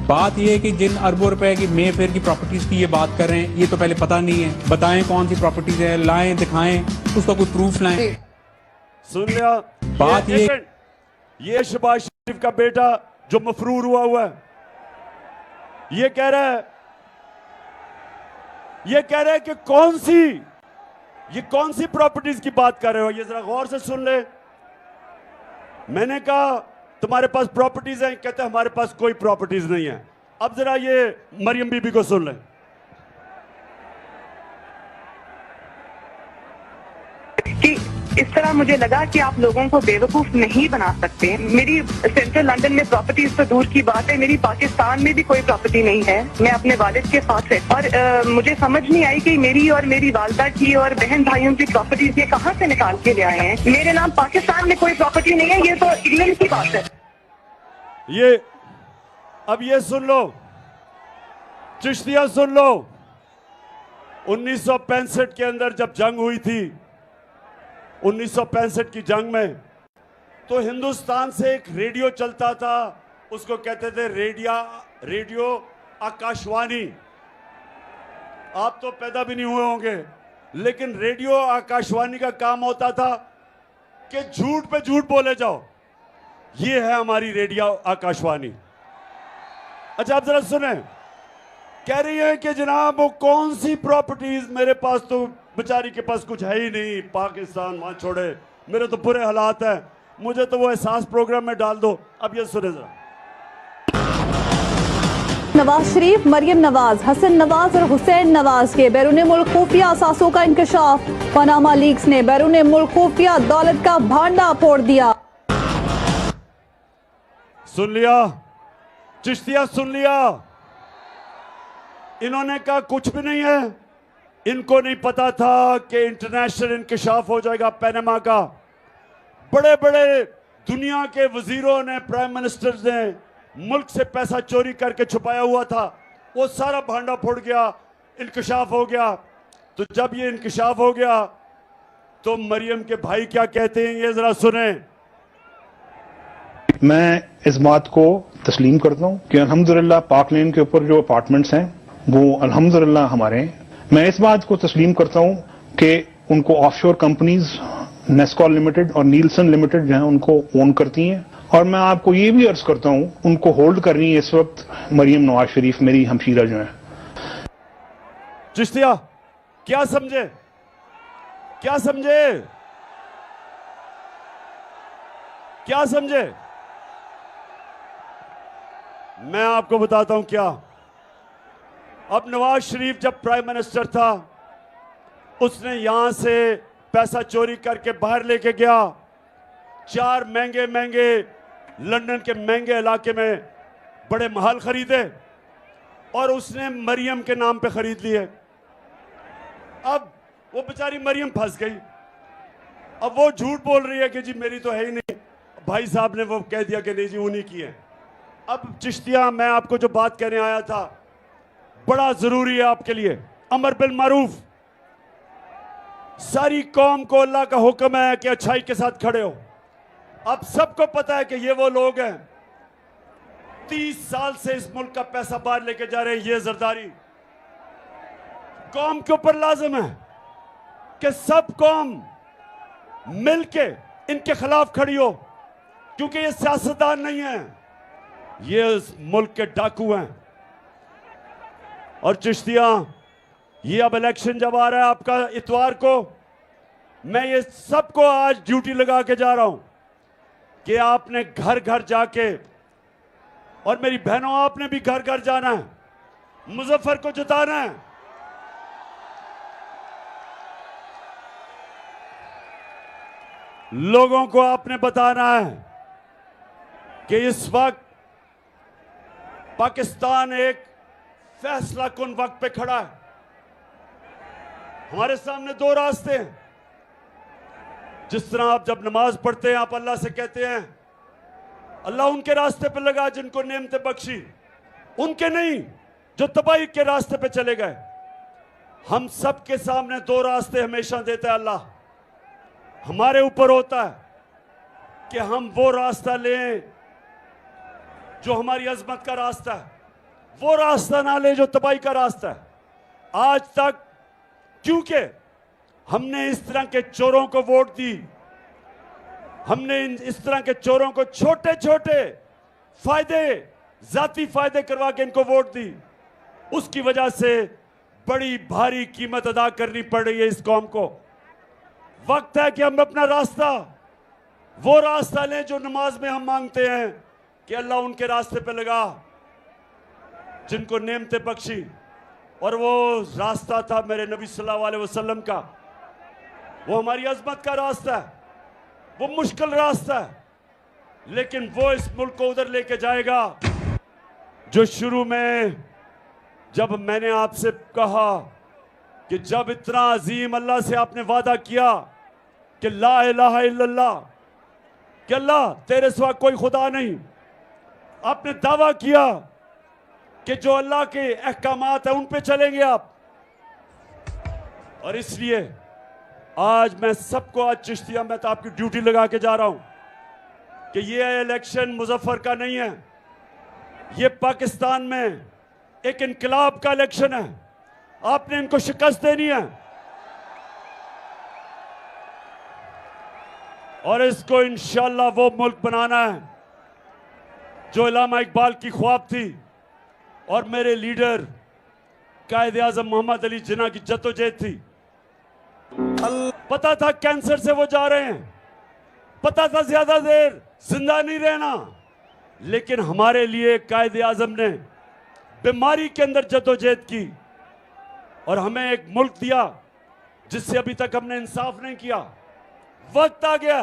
बात यह है कि जिन अरबों रुपए की मे फेयर की प्रॉपर्टीज की ये बात कर रहे हैं, ये तो पहले पता नहीं है। बताएं कौन सी प्रॉपर्टीज है, लाएं, दिखाएं, उसका कोई प्रूफ लाएं। सुन लिया बात ये शहबाज शरीफ का बेटा जो मफरूर हुआ है, ये कह रहा है कि कौन सी प्रॉपर्टीज की बात कर रहे हो। ये जरा गौर से सुन ले। मैंने कहा तुम्हारे पास प्रॉपर्टीज हैं, कहते हमारे पास कोई प्रॉपर्टीज नहीं है। अब जरा ये मरियम बीबी को सुन ले। कि इस तरह मुझे लगा कि आप लोगों को बेवकूफ नहीं बना सकते। मेरी सेंट्रल लंदन में प्रॉपर्टीज तो दूर की बात है, मेरी पाकिस्तान में भी कोई प्रॉपर्टी नहीं है। मैं अपने वालिद के साथ है, और मुझे समझ नहीं आई कि मेरी और मेरी वालदा की और बहन भाइयों की प्रॉपर्टीज ये कहाँ से निकाल के ले आए हैं। मेरे नाम पाकिस्तान में कोई प्रॉपर्टी नहीं है, ये तो इंग्लैंड की बात है। अब ये सुन लो चिश्तिया, सुन लो। 1965 के अंदर जब जंग हुई थी, 1965 की जंग में, तो हिंदुस्तान से एक रेडियो चलता था, उसको कहते थे रेडियो आकाशवाणी। आप तो पैदा भी नहीं हुए होंगे, लेकिन रेडियो आकाशवाणी का काम होता था कि झूठ पे झूठ बोले जाओ। ये है हमारी रेडियो आकाशवाणी। अच्छा आप जरा सुने, कह रही है कि जनाब वो कौन सी प्रॉपर्टीज, मेरे पास तो बेचारी के पास कुछ है ही नहीं, पाकिस्तान वहां छोड़े, मेरे तो बुरे हालात हैं, मुझे तो वो एहसास प्रोग्राम में डाल दो। अब ये सुने जरा। नवाज शरीफ, मरियम नवाज, हसन नवाज और हुसैन नवाज के बैरून मुल्क खुफिया असासों का इंकशाफ। पनामा लीक्स ने बैरून मुल्क खुफिया दौलत का भांडा फोड़ दिया। सुन लिया चिश्तिया, सुन लिया। इन्होंने कहा कुछ भी नहीं है। इनको नहीं पता था कि इंटरनेशनल इंकशाफ हो जाएगा पनामा का। बड़े बड़े दुनिया के वजीरों ने, प्राइम मिनिस्टर ने मुल्क से पैसा चोरी करके छुपाया हुआ था, वो सारा भांडा फूट गया, इंकशाफ हो गया। तो जब ये इंकशाफ हो गया तो मरियम के भाई क्या कहते हैं, ये जरा सुने। मैं इस बात को तस्लीम करता हूँ कि अल्हम्दुलिल्लाह पाक लेन के ऊपर जो अपार्टमेंट्स हैं वो अल्हम्दुलिल्लाह हमारे हैं। मैं इस बात को तस्लीम करता हूँ कि उनको ऑफशोर कंपनीज नेस्कॉल लिमिटेड और नीलसन लिमिटेड जो है उनको ओन करती हैं। और मैं आपको ये भी अर्ज करता हूँ उनको होल्ड कर रही है इस वक्त मरियम नवाज शरीफ, मेरी हमशीरा जो है। चिश्तिया क्या समझे, क्या समझे, क्या समझे? मैं आपको बताता हूं क्या। अब नवाज शरीफ जब प्राइम मिनिस्टर था, उसने यहां से पैसा चोरी करके बाहर लेके गया। 4 महंगे महंगे लंदन के महंगे इलाके में बड़े महल खरीदे और उसने मरियम के नाम पे खरीद लिए। अब वो बेचारी मरियम फंस गई। अब वो झूठ बोल रही है कि जी मेरी तो है ही नहीं। भाई साहब ने वो कह दिया कि नहीं जी उन्हीं की है। अब चिश्तिया, मैं आपको जो बात कहने आया था बड़ा जरूरी है आपके लिए। अमर बिल मारूफ, सारी कौम को अल्लाह का हुक्म है कि अच्छाई के साथ खड़े हो। अब सबको पता है कि ये वो लोग हैं 30 साल से इस मुल्क का पैसा बाहर लेके जा रहे हैं। ये जरदारी कौम के ऊपर लाजिम है कि सब कौम मिलके इनके खिलाफ खड़ी हो, क्योंकि ये सियासतदान नहीं है, ये इस मुल्क के डाकू हैं। और चिश्तिया, ये अब इलेक्शन जब आ रहा है आपका इतवार को, मैं ये सबको आज ड्यूटी लगा के जा रहा हूं कि आपने घर घर जाके, और मेरी बहनों आपने भी घर घर जाना है, मुजफ्फर को जिताना है। लोगों को आपने बताना है कि इस वक्त पाकिस्तान एक फैसला कुन वक्त पे खड़ा है। हमारे सामने 2 रास्ते हैं। जिस तरह आप जब नमाज पढ़ते हैं आप अल्लाह से कहते हैं अल्लाह उनके रास्ते पे लगा जिनको नेमतें बख्शी, उनके नहीं जो तबाही के रास्ते पे चले गए। हम सब के सामने 2 रास्ते हमेशा देता है अल्लाह। हमारे ऊपर होता है कि हम वो रास्ता लें जो हमारी अजमत का रास्ता है, वो रास्ता ना ले जो तबाही का रास्ता है। आज तक क्योंकि हमने इस तरह के चोरों को वोट दी, हमने इस तरह के चोरों को छोटे छोटे फायदे, जाती फायदे करवा के इनको वोट दी, उसकी वजह से बड़ी भारी कीमत अदा करनी पड़ रही है इस कौम को। वक्त है कि हम अपना रास्ता, वो रास्ता लें जो नमाज में हम मांगते हैं कि अल्लाह उनके रास्ते पे लगा जिनको नेमतें बख्शी। और वो रास्ता था मेरे नबी सल्लल्लाहु अलैहि वसल्लम का, वो हमारी अजमत का रास्ता है, वो मुश्किल रास्ता है, लेकिन वो इस मुल्क को उधर लेके जाएगा जो शुरू में जब मैंने आपसे कहा कि जब इतना अजीम अल्लाह से आपने वादा किया कि ला इलाहा इल्लल्लाह, कि अल्लाह तेरे सिवा कोई खुदा नहीं, आपने दावा किया कि जो अल्लाह के अहकामात है उन पे चलेंगे आप। और इसलिए आज मैं सबको, आज चिश्तिया मैं तो आपकी ड्यूटी लगा के जा रहा हूं कि ये इलेक्शन मुजफ्फर का नहीं है, ये पाकिस्तान में एक इनकलाब का इलेक्शन है। आपने इनको शिकस्त देनी है और इसको इंशाअल्लाह वो मुल्क बनाना है जो इलामा इकबाल की ख्वाब थी और मेरे लीडर कायदे आज़म मोहम्मद अली जिन्ना की जद्दोजहद थी। पता था कैंसर से वो जा रहे हैं, पता था ज्यादा देर जिंदा नहीं रहना, लेकिन हमारे लिए कायदे आज़म ने बीमारी के अंदर जद्दोजहद की और हमें एक मुल्क दिया जिससे अभी तक हमने इंसाफ नहीं किया। वक्त आ गया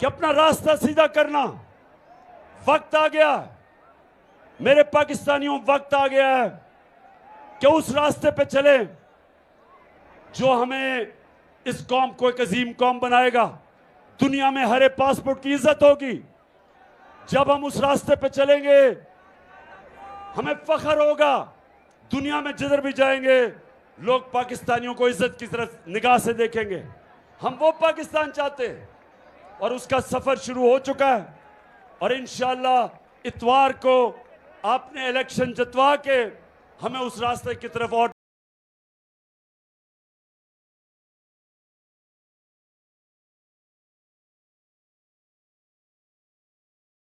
कि अपना रास्ता सीधा करना, वक्त आ गया मेरे पाकिस्तानियों, वक्त आ गया है कि उस रास्ते पे चले जो हमें इस कौम को एक अजीम कौम बनाएगा। दुनिया में हरे पासपोर्ट की इज्जत होगी। जब हम उस रास्ते पे चलेंगे हमें फख्र होगा। दुनिया में जिधर भी जाएंगे लोग पाकिस्तानियों को इज्जत की तरफ निगाह से देखेंगे। हम वो पाकिस्तान चाहते हैं और उसका सफर शुरू हो चुका है। और इंशाअल्लाह इतवार को आपने इलेक्शन जितवा के हमें उस रास्ते की तरफ और